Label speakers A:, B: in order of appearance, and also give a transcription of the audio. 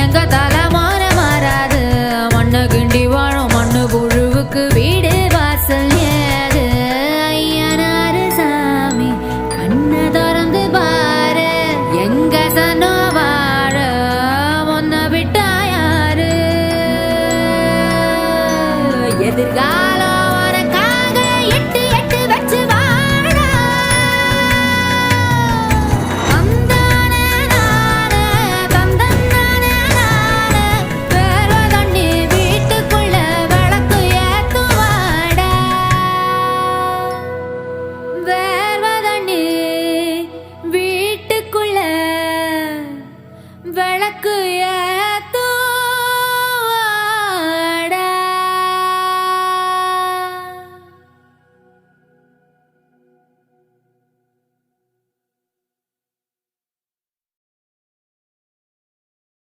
A: எங்க தலைமாற மாறாது. மண்ணு கிண்டி வாழும் மண்ணு புழுவுக்கு வீடு வாசல் ஏது. ஐயனாரு சாமி கண்ணை திறந்து பாரு, எங்க சனோ வாழ முன்ன விட்டா யாரு? எதிர்காலம் உனக்காக எட்டு எட்டு வச்சு வாழா. தந்தானே நானே தந்தந்தானே நானே, வேர்வை தண்ணி வீட்டுக்குள்ள விளக்கு ஏத்துவாடா. வேர்வை தண்ணி வீட்டுக்குள்ள விளக்கு